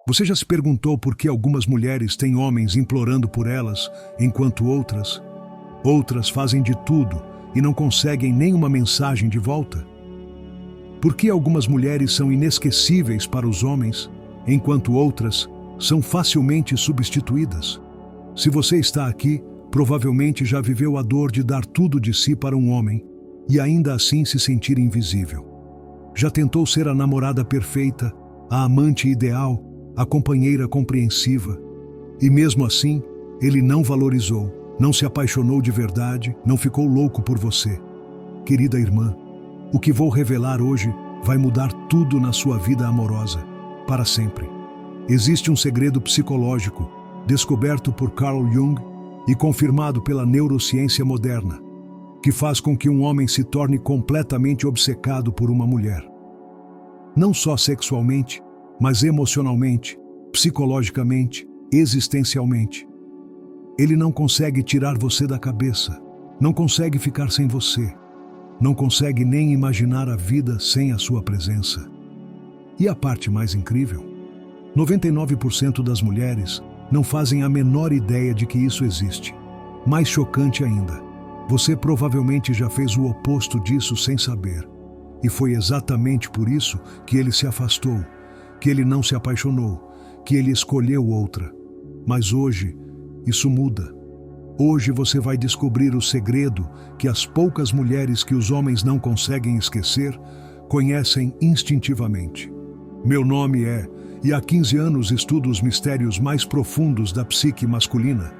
Você já se perguntou por que algumas mulheres têm homens implorando por elas, enquanto outras fazem de tudo e não conseguem nenhuma mensagem de volta? Por que algumas mulheres são inesquecíveis para os homens, enquanto outras são facilmente substituídas? Se você está aqui, provavelmente já viveu a dor de dar tudo de si para um homem e ainda assim se sentir invisível. Já tentou ser a namorada perfeita, a amante ideal, a companheira compreensiva, e mesmo assim, ele não valorizou, não se apaixonou de verdade, não ficou louco por você. Querida irmã, o que vou revelar hoje vai mudar tudo na sua vida amorosa, para sempre. Existe um segredo psicológico, descoberto por Carl Jung e confirmado pela neurociência moderna, que faz com que um homem se torne completamente obcecado por uma mulher. Não só sexualmente, mas emocionalmente, psicologicamente, existencialmente. Ele não consegue tirar você da cabeça, não consegue ficar sem você, não consegue nem imaginar a vida sem a sua presença. E a parte mais incrível? 99% das mulheres não fazem a menor ideia de que isso existe. Mais chocante ainda, você provavelmente já fez o oposto disso sem saber. E foi exatamente por isso que ele se afastou, que ele não se apaixonou, que ele escolheu outra. Mas hoje, isso muda. Hoje você vai descobrir o segredo que as poucas mulheres que os homens não conseguem esquecer, conhecem instintivamente. Meu nome é, e há 15 anos estudo os mistérios mais profundos da psique masculina,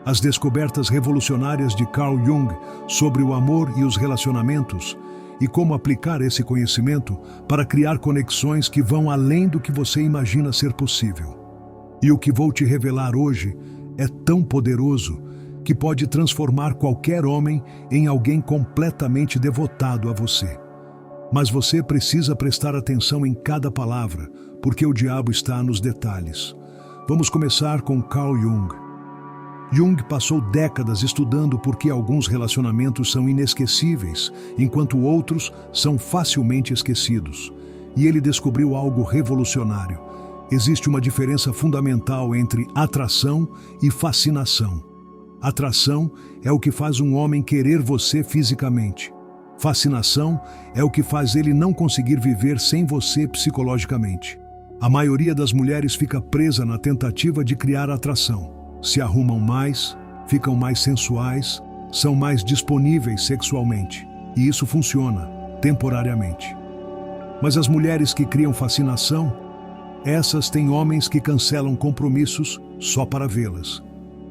as descobertas revolucionárias de Carl Jung sobre o amor e os relacionamentos, e como aplicar esse conhecimento para criar conexões que vão além do que você imagina ser possível. E o que vou te revelar hoje é tão poderoso que pode transformar qualquer homem em alguém completamente devotado a você. Mas você precisa prestar atenção em cada palavra, porque o diabo está nos detalhes. Vamos começar com Carl Jung. Jung passou décadas estudando por que alguns relacionamentos são inesquecíveis, enquanto outros são facilmente esquecidos. E ele descobriu algo revolucionário. Existe uma diferença fundamental entre atração e fascinação. Atração é o que faz um homem querer você fisicamente. Fascinação é o que faz ele não conseguir viver sem você psicologicamente. A maioria das mulheres fica presa na tentativa de criar atração. Se arrumam mais, ficam mais sensuais, são mais disponíveis sexualmente. E isso funciona, temporariamente. Mas as mulheres que criam fascinação, essas têm homens que cancelam compromissos só para vê-las,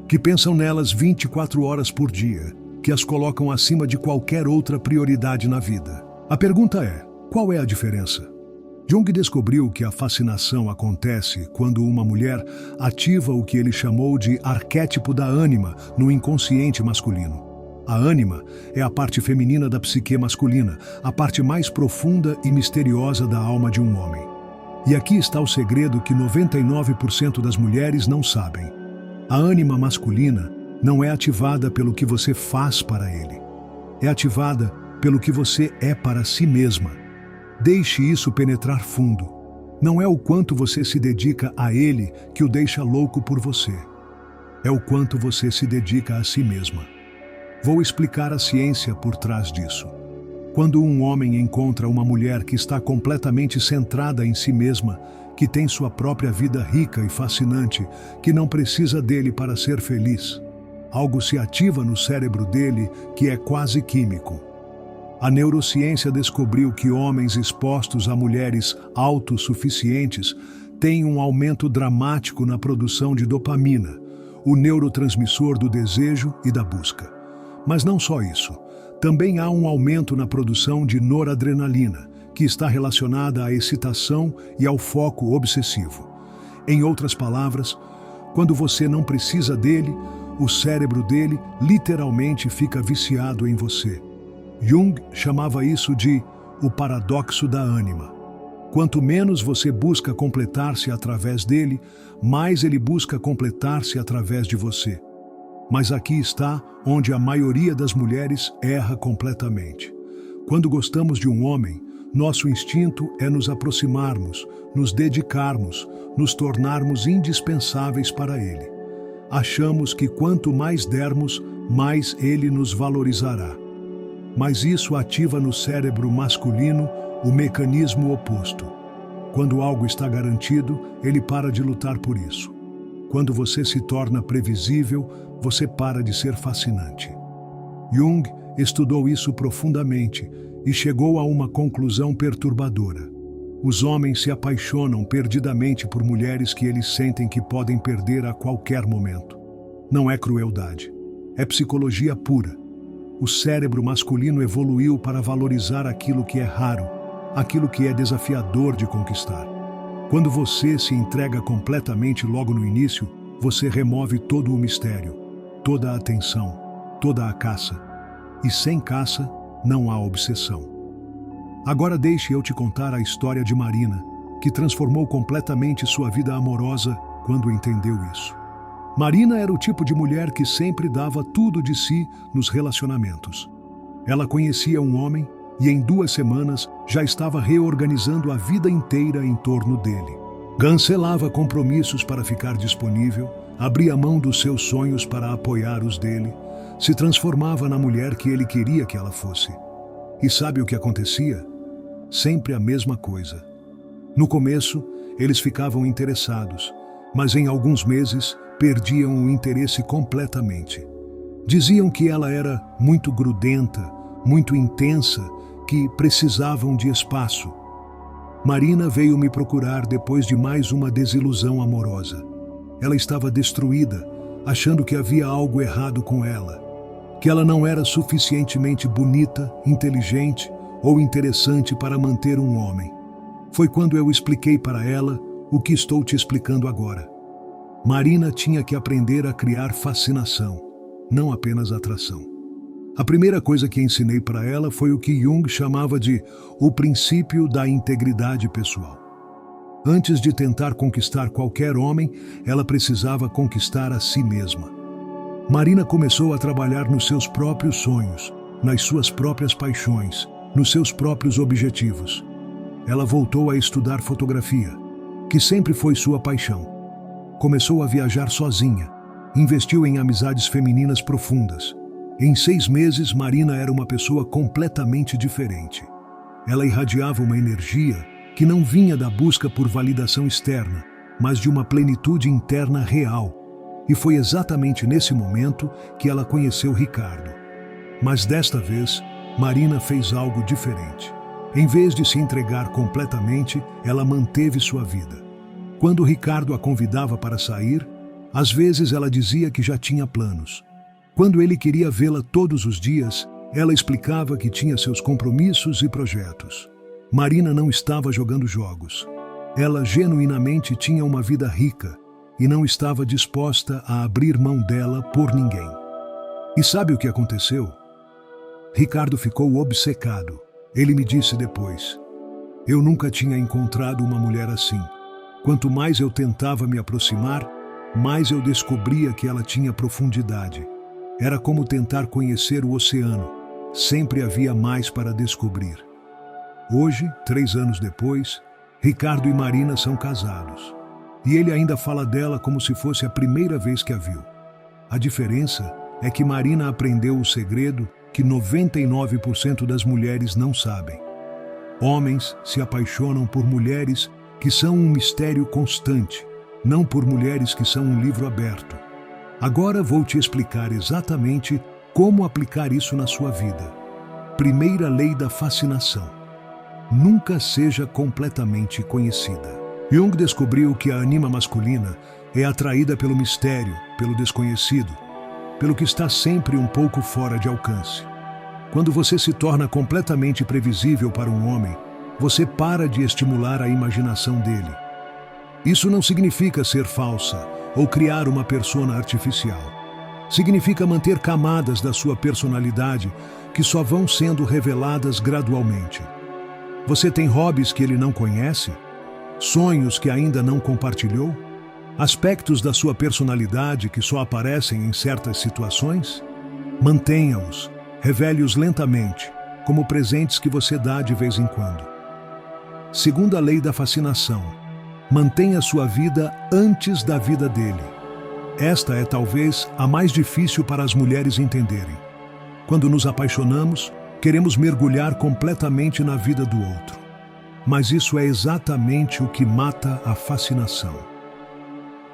que pensam nelas 24 horas por dia, que as colocam acima de qualquer outra prioridade na vida. A pergunta é, qual é a diferença? Jung descobriu que a fascinação acontece quando uma mulher ativa o que ele chamou de arquétipo da ânima no inconsciente masculino. A ânima é a parte feminina da psique masculina, a parte mais profunda e misteriosa da alma de um homem. E aqui está o segredo que 99% das mulheres não sabem. A ânima masculina não é ativada pelo que você faz para ele. É ativada pelo que você é para si mesma. Deixe isso penetrar fundo. Não é o quanto você se dedica a ele que o deixa louco por você. É o quanto você se dedica a si mesma. Vou explicar a ciência por trás disso. Quando um homem encontra uma mulher que está completamente centrada em si mesma, que tem sua própria vida rica e fascinante, que não precisa dele para ser feliz, algo se ativa no cérebro dele que é quase químico. A neurociência descobriu que homens expostos a mulheres autossuficientes têm um aumento dramático na produção de dopamina, o neurotransmissor do desejo e da busca. Mas não só isso. Também há um aumento na produção de noradrenalina, que está relacionada à excitação e ao foco obsessivo. Em outras palavras, quando você não precisa dele, o cérebro dele literalmente fica viciado em você. Jung chamava isso de o paradoxo da ânima. Quanto menos você busca completar-se através dele, mais ele busca completar-se através de você. Mas aqui está onde a maioria das mulheres erra completamente. Quando gostamos de um homem, Nosso instinto é nos aproximarmos, nos dedicarmos, nos tornarmos indispensáveis para Ele. Achamos que quanto mais dermos, mais Ele nos valorizará. Mas isso ativa no cérebro masculino o mecanismo oposto. Quando algo está garantido, ele para de lutar por isso. Quando você se torna previsível, você para de ser fascinante. Jung estudou isso profundamente e chegou a uma conclusão perturbadora. Os homens se apaixonam perdidamente por mulheres que eles sentem que podem perder a qualquer momento. Não é crueldade, é psicologia pura. O cérebro masculino evoluiu para valorizar aquilo que é raro, aquilo que é desafiador de conquistar. Quando você se entrega completamente logo no início, você remove todo o mistério, toda a atenção, toda a caça. E sem caça, não há obsessão. Agora deixe eu te contar a história de Marina, que transformou completamente sua vida amorosa quando entendeu isso. Marina era o tipo de mulher que sempre dava tudo de si nos relacionamentos. Ela conhecia um homem e em 2 semanas já estava reorganizando a vida inteira em torno dele. Cancelava compromissos para ficar disponível, abria mão dos seus sonhos para apoiar os dele, se transformava na mulher que ele queria que ela fosse. E sabe o que acontecia? Sempre a mesma coisa. No começo, eles ficavam interessados, mas em alguns meses perdiam o interesse completamente. Diziam que ela era muito grudenta, muito intensa, que precisavam de espaço. Marina veio me procurar depois de mais uma desilusão amorosa. Ela estava destruída, achando que havia algo errado com ela, que ela não era suficientemente bonita, inteligente ou interessante para manter um homem. Foi quando eu expliquei para ela o que estou te explicando agora. Marina tinha que aprender a criar fascinação, não apenas atração. A primeira coisa que ensinei para ela foi o que Jung chamava de o princípio da integridade pessoal. Antes de tentar conquistar qualquer homem, ela precisava conquistar a si mesma. Marina começou a trabalhar nos seus próprios sonhos, nas suas próprias paixões, nos seus próprios objetivos. Ela voltou a estudar fotografia, que sempre foi sua paixão. Começou a viajar sozinha, investiu em amizades femininas profundas. Em 6 meses, Marina era uma pessoa completamente diferente. Ela irradiava uma energia que não vinha da busca por validação externa, mas de uma plenitude interna real. E foi exatamente nesse momento que ela conheceu Ricardo. Mas desta vez, Marina fez algo diferente. Em vez de se entregar completamente, ela manteve sua vida. Quando Ricardo a convidava para sair, às vezes ela dizia que já tinha planos. Quando ele queria vê-la todos os dias, ela explicava que tinha seus compromissos e projetos. Marina não estava jogando jogos. Ela genuinamente tinha uma vida rica e não estava disposta a abrir mão dela por ninguém. E sabe o que aconteceu? Ricardo ficou obcecado. Ele me disse depois: eu nunca tinha encontrado uma mulher assim. Quanto mais eu tentava me aproximar, mais eu descobria que ela tinha profundidade. Era como tentar conhecer o oceano. Sempre havia mais para descobrir. Hoje, 3 anos depois, Ricardo e Marina são casados. E ele ainda fala dela como se fosse a primeira vez que a viu. A diferença é que Marina aprendeu o segredo que 99% das mulheres não sabem. Homens se apaixonam por mulheres que são um mistério constante, não por mulheres que são um livro aberto. Agora vou te explicar exatamente como aplicar isso na sua vida. Primeira lei da fascinação: nunca seja completamente conhecida. Jung descobriu que a anima masculina é atraída pelo mistério, pelo desconhecido, pelo que está sempre um pouco fora de alcance. Quando você se torna completamente previsível para um homem, você para de estimular a imaginação dele. Isso não significa ser falsa ou criar uma persona artificial. Significa manter camadas da sua personalidade que só vão sendo reveladas gradualmente. Você tem hobbies que ele não conhece? Sonhos que ainda não compartilhou? Aspectos da sua personalidade que só aparecem em certas situações? Mantenha-os, revele-os lentamente, como presentes que você dá de vez em quando. Segunda lei da fascinação: mantenha sua vida antes da vida dele. Esta é talvez a mais difícil para as mulheres entenderem. Quando nos apaixonamos, queremos mergulhar completamente na vida do outro. Mas isso é exatamente o que mata a fascinação.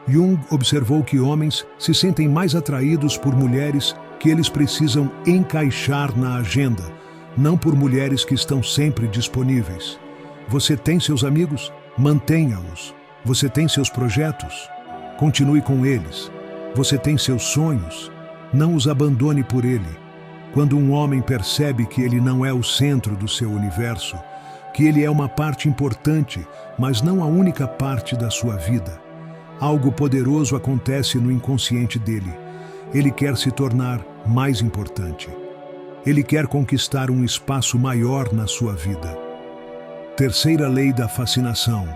Jung observou que homens se sentem mais atraídos por mulheres que eles precisam encaixar na agenda, não por mulheres que estão sempre disponíveis. Você tem seus amigos? Mantenha-os. Você tem seus projetos? Continue com eles. Você tem seus sonhos? Não os abandone por ele. Quando um homem percebe que ele não é o centro do seu universo, que ele é uma parte importante, mas não a única parte da sua vida, algo poderoso acontece no inconsciente dele. Ele quer se tornar mais importante. Ele quer conquistar um espaço maior na sua vida. Terceira lei da fascinação: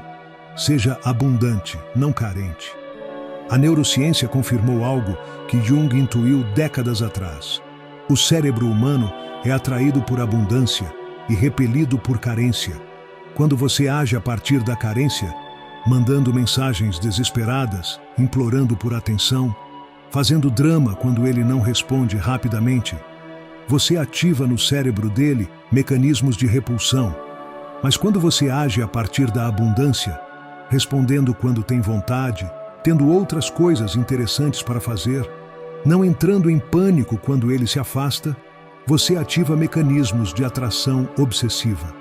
seja abundante, não carente. A neurociência confirmou algo que Jung intuiu décadas atrás. O cérebro humano é atraído por abundância e repelido por carência. Quando você age a partir da carência, mandando mensagens desesperadas, implorando por atenção, fazendo drama quando ele não responde rapidamente, você ativa no cérebro dele mecanismos de repulsão. Mas quando você age a partir da abundância, respondendo quando tem vontade, tendo outras coisas interessantes para fazer, não entrando em pânico quando ele se afasta, você ativa mecanismos de atração obsessiva.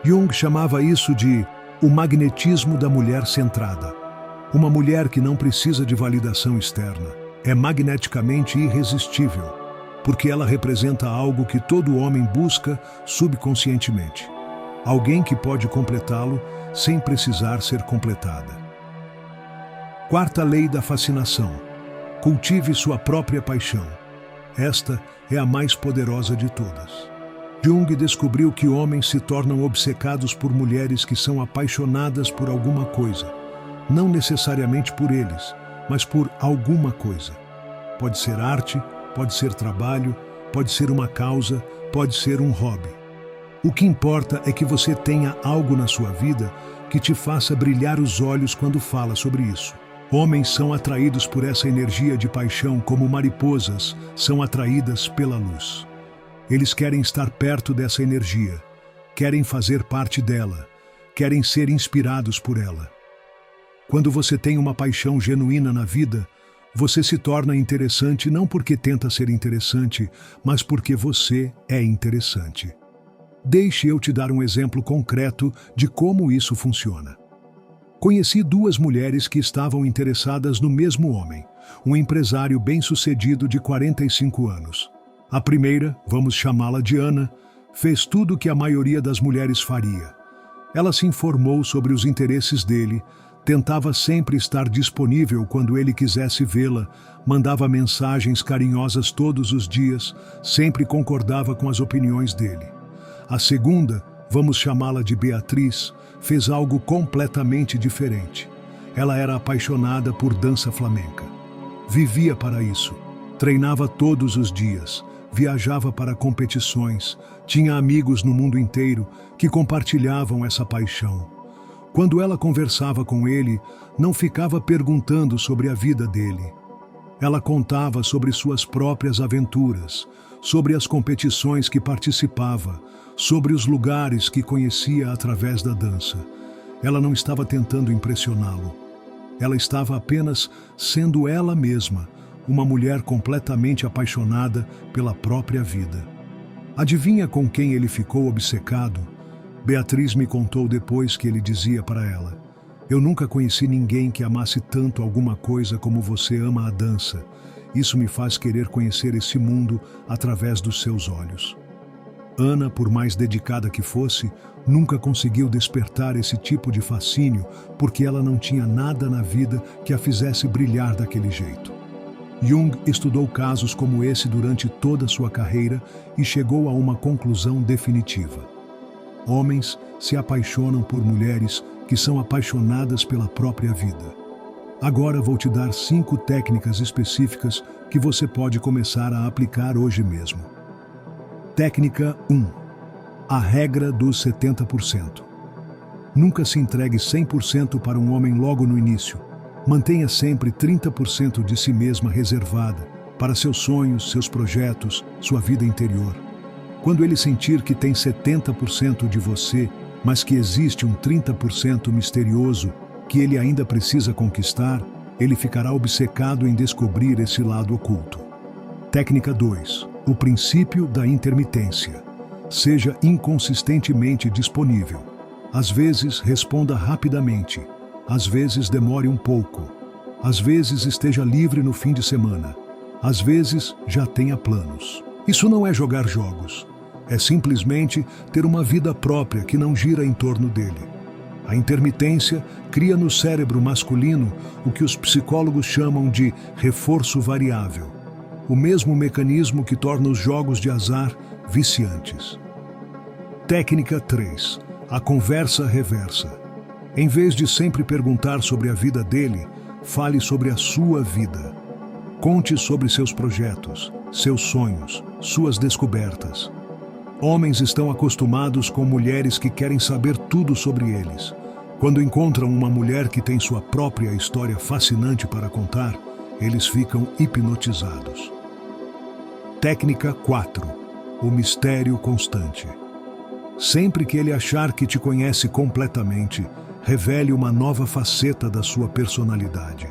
Jung chamava isso de o magnetismo da mulher centrada. Uma mulher que não precisa de validação externa é magneticamente irresistível, porque ela representa algo que todo homem busca subconscientemente. Alguém que pode completá-lo sem precisar ser completada. Quarta lei da fascinação: cultive sua própria paixão. Esta é a mais poderosa de todas. Jung descobriu que homens se tornam obcecados por mulheres que são apaixonadas por alguma coisa, não necessariamente por eles, mas por alguma coisa. Pode ser arte, pode ser trabalho, pode ser uma causa, pode ser um hobby. O que importa é que você tenha algo na sua vida que te faça brilhar os olhos quando fala sobre isso. Homens são atraídos por essa energia de paixão como mariposas são atraídas pela luz. Eles querem estar perto dessa energia, querem fazer parte dela, querem ser inspirados por ela. Quando você tem uma paixão genuína na vida, você se torna interessante não porque tenta ser interessante, mas porque você é interessante. Deixe eu te dar um exemplo concreto de como isso funciona. Conheci duas mulheres que estavam interessadas no mesmo homem, um empresário bem-sucedido de 45 anos. A primeira, vamos chamá-la de Ana, fez tudo o que a maioria das mulheres faria. Ela se informou sobre os interesses dele, tentava sempre estar disponível quando ele quisesse vê-la, mandava mensagens carinhosas todos os dias, sempre concordava com as opiniões dele. A segunda, vamos chamá-la de Beatriz, fez algo completamente diferente. Ela era apaixonada por dança flamenca. Vivia para isso. Treinava todos os dias, viajava para competições, tinha amigos no mundo inteiro que compartilhavam essa paixão. Quando ela conversava com ele, não ficava perguntando sobre a vida dele. Ela contava sobre suas próprias aventuras, sobre as competições que participava, sobre os lugares que conhecia através da dança. Ela não estava tentando impressioná-lo. Ela estava apenas sendo ela mesma, uma mulher completamente apaixonada pela própria vida. Adivinha com quem ele ficou obcecado? Beatriz me contou depois que ele dizia para ela: "Eu nunca conheci ninguém que amasse tanto alguma coisa como você ama a dança. Isso me faz querer conhecer esse mundo através dos seus olhos." Ana, por mais dedicada que fosse, nunca conseguiu despertar esse tipo de fascínio porque ela não tinha nada na vida que a fizesse brilhar daquele jeito. Jung estudou casos como esse durante toda sua carreira e chegou a uma conclusão definitiva. Homens se apaixonam por mulheres que são apaixonadas pela própria vida. Agora vou te dar 5 técnicas específicas que você pode começar a aplicar hoje mesmo. Técnica 1. A regra dos 70%. Nunca se entregue 100% para um homem logo no início. Mantenha sempre 30% de si mesma reservada para seus sonhos, seus projetos, sua vida interior. Quando ele sentir que tem 70% de você, mas que existe um 30% misterioso que ele ainda precisa conquistar, ele ficará obcecado em descobrir esse lado oculto. Técnica 2. O princípio da intermitência. Seja inconsistentemente disponível. Às vezes, responda rapidamente. Às vezes, demore um pouco. Às vezes, esteja livre no fim de semana. Às vezes, já tenha planos. Isso não é jogar jogos. É simplesmente ter uma vida própria que não gira em torno dele. A intermitência cria no cérebro masculino o que os psicólogos chamam de reforço variável, o mesmo mecanismo que torna os jogos de azar viciantes. Técnica 3. A conversa reversa. Em vez de sempre perguntar sobre a vida dele, fale sobre a sua vida. Conte sobre seus projetos, seus sonhos, suas descobertas. Homens estão acostumados com mulheres que querem saber tudo sobre eles. Quando encontram uma mulher que tem sua própria história fascinante para contar, eles ficam hipnotizados. Técnica 4. O mistério constante. Sempre que ele achar que te conhece completamente, revele uma nova faceta da sua personalidade.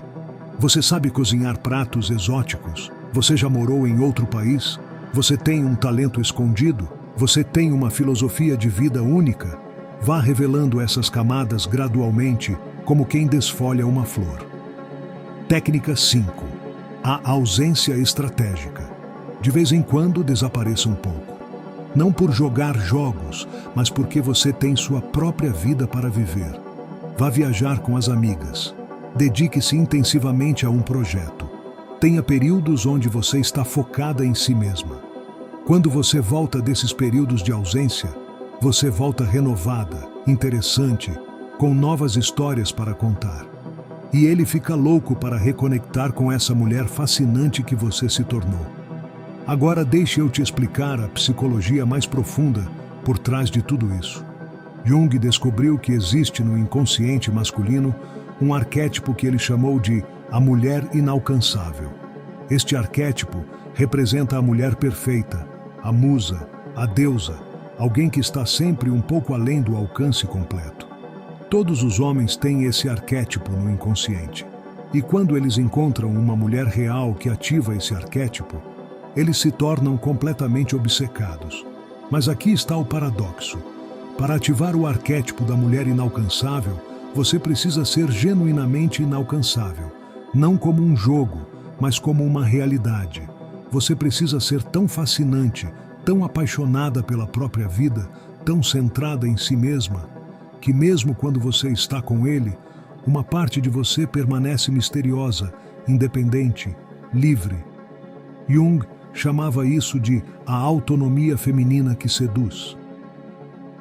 Você sabe cozinhar pratos exóticos? Você já morou em outro país? Você tem um talento escondido? Você tem uma filosofia de vida única? Vá revelando essas camadas gradualmente, como quem desfolha uma flor. Técnica 5. A ausência estratégica. De vez em quando desapareça um pouco. Não por jogar jogos, mas porque você tem sua própria vida para viver. Vá viajar com as amigas. Dedique-se intensivamente a um projeto. Tenha períodos onde você está focada em si mesma. Quando você volta desses períodos de ausência, você volta renovada, interessante, com novas histórias para contar. E ele fica louco para reconectar com essa mulher fascinante que você se tornou. Agora deixe eu te explicar a psicologia mais profunda por trás de tudo isso. Jung descobriu que existe no inconsciente masculino um arquétipo que ele chamou de a mulher inalcançável. Este arquétipo representa a mulher perfeita, a musa, a deusa, alguém que está sempre um pouco além do alcance completo. Todos os homens têm esse arquétipo no inconsciente. E quando eles encontram uma mulher real que ativa esse arquétipo, eles se tornam completamente obcecados. Mas aqui está o paradoxo. Para ativar o arquétipo da mulher inalcançável, você precisa ser genuinamente inalcançável, não como um jogo, mas como uma realidade. Você precisa ser tão fascinante, tão apaixonada pela própria vida, tão centrada em si mesma, que mesmo quando você está com ele, uma parte de você permanece misteriosa, independente, livre. Jung chamava isso de a autonomia feminina que seduz.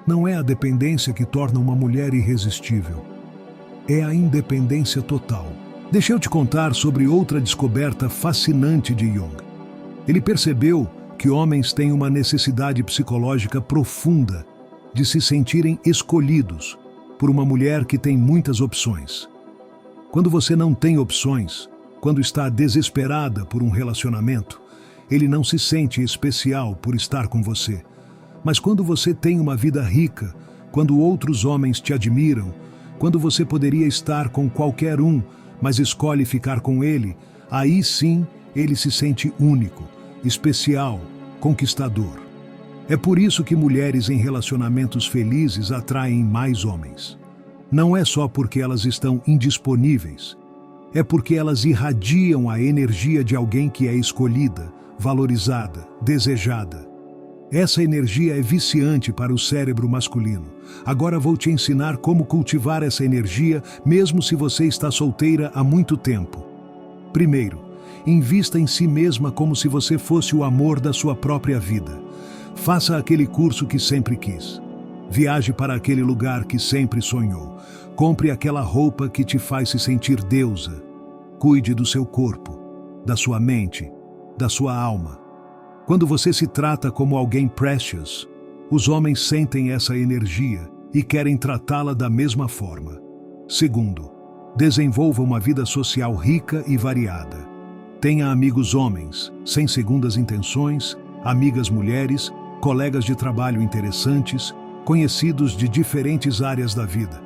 Não é a dependência que torna uma mulher irresistível. É a independência total. Deixa eu te contar sobre outra descoberta fascinante de Jung. Ele percebeu que homens têm uma necessidade psicológica profunda de se sentirem escolhidos por uma mulher que tem muitas opções. Quando você não tem opções, quando está desesperada por um relacionamento, ele não se sente especial por estar com você. Mas quando você tem uma vida rica, quando outros homens te admiram, quando você poderia estar com qualquer um, mas escolhe ficar com ele, aí sim ele se sente único, especial, conquistador. É por isso que mulheres em relacionamentos felizes atraem mais homens. Não é só porque elas estão indisponíveis, é porque elas irradiam a energia de alguém que é escolhida, valorizada, desejada. Essa energia é viciante para o cérebro masculino. Agora vou te ensinar como cultivar essa energia, mesmo se você está solteira há muito tempo. Primeiro, invista em si mesma como se você fosse o amor da sua própria vida. Faça aquele curso que sempre quis. Viaje para aquele lugar que sempre sonhou. Compre aquela roupa que te faz se sentir deusa. Cuide do seu corpo, da sua mente, da sua alma. Quando você se trata como alguém precious, os homens sentem essa energia e querem tratá-la da mesma forma. Segundo, desenvolva uma vida social rica e variada. Tenha amigos homens, sem segundas intenções, amigas mulheres, colegas de trabalho interessantes, conhecidos de diferentes áreas da vida.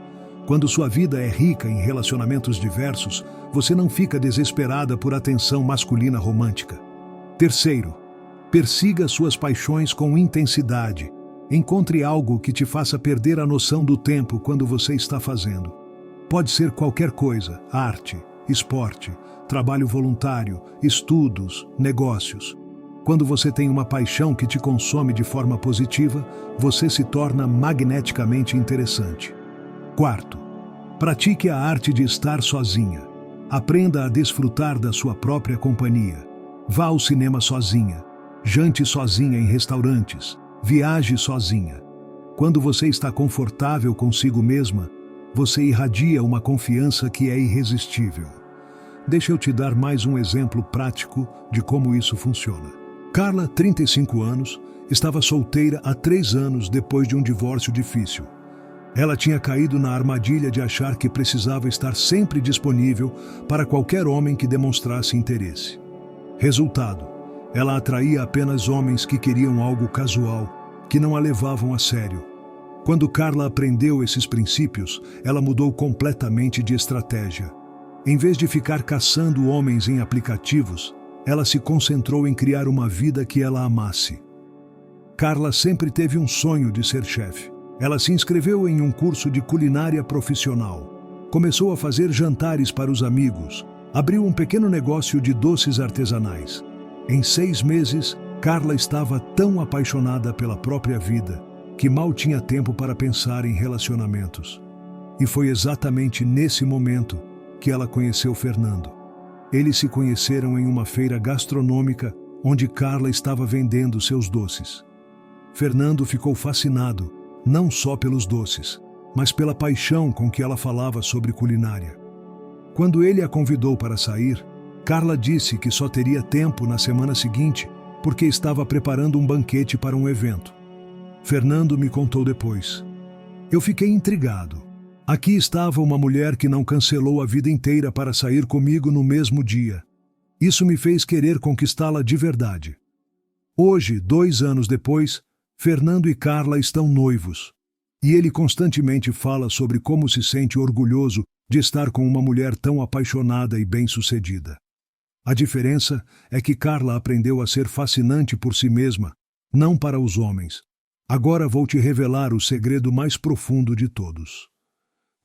Quando sua vida é rica em relacionamentos diversos, você não fica desesperada por atenção masculina romântica. Terceiro, persiga suas paixões com intensidade. Encontre algo que te faça perder a noção do tempo quando você está fazendo. Pode ser qualquer coisa: arte, esporte, trabalho voluntário, estudos, negócios. Quando você tem uma paixão que te consome de forma positiva, você se torna magneticamente interessante. Quarto, pratique a arte de estar sozinha. Aprenda a desfrutar da sua própria companhia. Vá ao cinema sozinha. Jante sozinha em restaurantes. Viaje sozinha. Quando você está confortável consigo mesma, você irradia uma confiança que é irresistível. Deixa eu te dar mais um exemplo prático de como isso funciona. Carla, 35 anos, estava solteira há 3 anos depois de um divórcio difícil. Ela tinha caído na armadilha de achar que precisava estar sempre disponível para qualquer homem que demonstrasse interesse. Resultado, ela atraía apenas homens que queriam algo casual, que não a levavam a sério. Quando Carla aprendeu esses princípios, ela mudou completamente de estratégia. Em vez de ficar caçando homens em aplicativos, ela se concentrou em criar uma vida que ela amasse. Carla sempre teve um sonho de ser chefe. Ela se inscreveu em um curso de culinária profissional. Começou a fazer jantares para os amigos. Abriu um pequeno negócio de doces artesanais. Em 6 meses, Carla estava tão apaixonada pela própria vida que mal tinha tempo para pensar em relacionamentos. E foi exatamente nesse momento que ela conheceu Fernando. Eles se conheceram em uma feira gastronômica onde Carla estava vendendo seus doces. Fernando ficou fascinado, não só pelos doces, mas pela paixão com que ela falava sobre culinária. Quando ele a convidou para sair, Carla disse que só teria tempo na semana seguinte porque estava preparando um banquete para um evento. Fernando me contou depois. Eu fiquei intrigado. Aqui estava uma mulher que não cancelou a vida inteira para sair comigo no mesmo dia. Isso me fez querer conquistá-la de verdade. Hoje, 2 anos depois, Fernando e Carla estão noivos. E ele constantemente fala sobre como se sente orgulhoso de estar com uma mulher tão apaixonada e bem-sucedida. A diferença é que Carla aprendeu a ser fascinante por si mesma, não para os homens. Agora vou te revelar o segredo mais profundo de todos.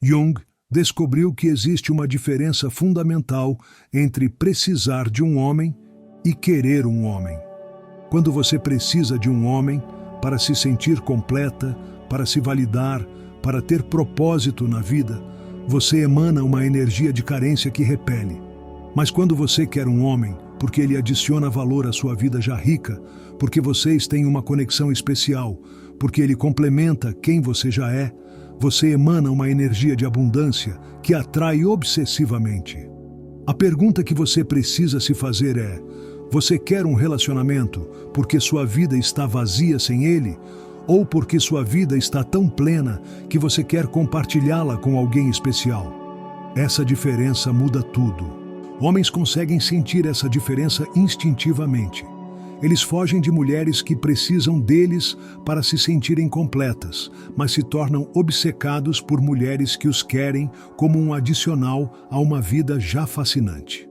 Jung descobriu que existe uma diferença fundamental entre precisar de um homem e querer um homem. Quando você precisa de um homem para se sentir completa, para se validar, para ter propósito na vida, você emana uma energia de carência que repele. Mas quando você quer um homem, porque ele adiciona valor à sua vida já rica, porque vocês têm uma conexão especial, porque ele complementa quem você já é, você emana uma energia de abundância que atrai obsessivamente. A pergunta que você precisa se fazer é: você quer um relacionamento porque sua vida está vazia sem ele? Ou porque sua vida está tão plena que você quer compartilhá-la com alguém especial? Essa diferença muda tudo. Homens conseguem sentir essa diferença instintivamente. Eles fogem de mulheres que precisam deles para se sentirem completas, mas se tornam obcecados por mulheres que os querem como um adicional a uma vida já fascinante.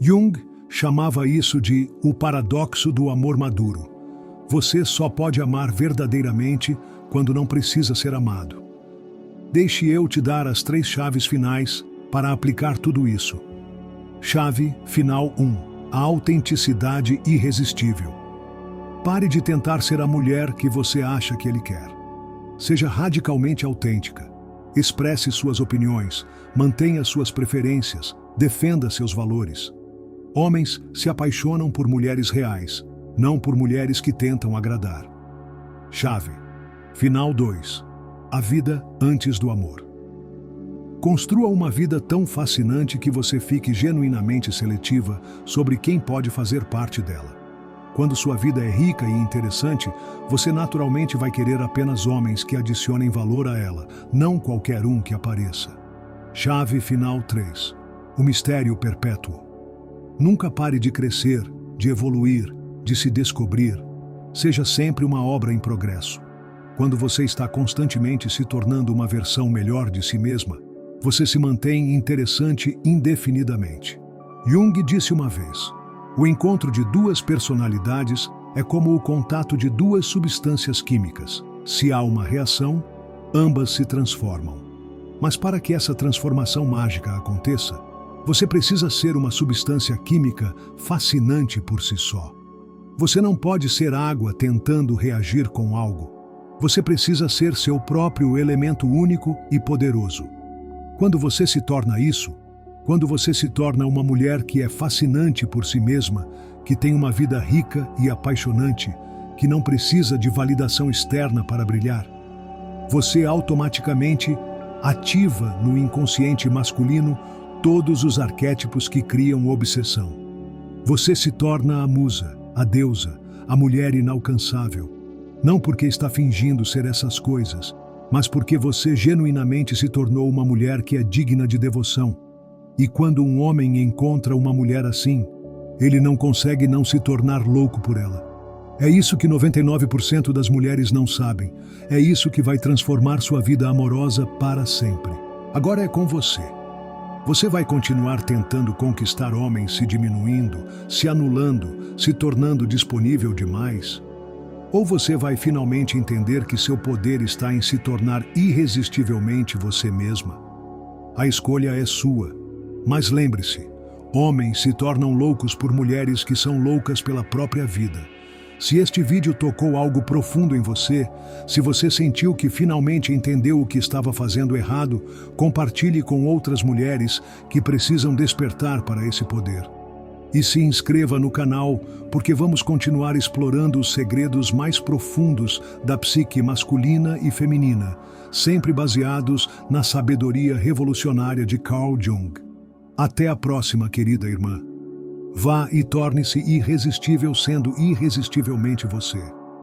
Jung chamava isso de o paradoxo do amor maduro. Você só pode amar verdadeiramente quando não precisa ser amado. Deixe eu te dar as 3 chaves finais para aplicar tudo isso. Chave final 1. A autenticidade irresistível. Pare de tentar ser a mulher que você acha que ele quer. Seja radicalmente autêntica. Expresse suas opiniões, mantenha suas preferências, defenda seus valores. Homens se apaixonam por mulheres reais, não por mulheres que tentam agradar. Chave final 2. A vida antes do amor. Construa uma vida tão fascinante que você fique genuinamente seletiva sobre quem pode fazer parte dela. Quando sua vida é rica e interessante, você naturalmente vai querer apenas homens que adicionem valor a ela, não qualquer um que apareça. Chave final 3. O mistério perpétuo. Nunca pare de crescer, de evoluir, de se descobrir. Seja sempre uma obra em progresso. Quando você está constantemente se tornando uma versão melhor de si mesma, você se mantém interessante indefinidamente. Jung disse uma vez: o encontro de duas personalidades é como o contato de duas substâncias químicas. Se há uma reação, ambas se transformam. Mas para que essa transformação mágica aconteça, você precisa ser uma substância química fascinante por si só. Você não pode ser água tentando reagir com algo. Você precisa ser seu próprio elemento único e poderoso. Quando você se torna isso, quando você se torna uma mulher que é fascinante por si mesma, que tem uma vida rica e apaixonante, que não precisa de validação externa para brilhar, você automaticamente ativa no inconsciente masculino todos os arquétipos que criam obsessão. Você se torna a musa, a deusa, a mulher inalcançável. Não porque está fingindo ser essas coisas, mas porque você genuinamente se tornou uma mulher que é digna de devoção. E quando um homem encontra uma mulher assim, ele não consegue não se tornar louco por ela. É isso que 99% das mulheres não sabem. É isso que vai transformar sua vida amorosa para sempre. Agora é com você. Você vai continuar tentando conquistar homens se diminuindo, se anulando, se tornando disponível demais? Ou você vai finalmente entender que seu poder está em se tornar irresistivelmente você mesma? A escolha é sua. Mas lembre-se, homens se tornam loucos por mulheres que são loucas pela própria vida. Se este vídeo tocou algo profundo em você, se você sentiu que finalmente entendeu o que estava fazendo errado, compartilhe com outras mulheres que precisam despertar para esse poder. E se inscreva no canal, porque vamos continuar explorando os segredos mais profundos da psique masculina e feminina, sempre baseados na sabedoria revolucionária de Carl Jung. Até a próxima, querida irmã. Vá e torne-se irresistível sendo irresistivelmente você.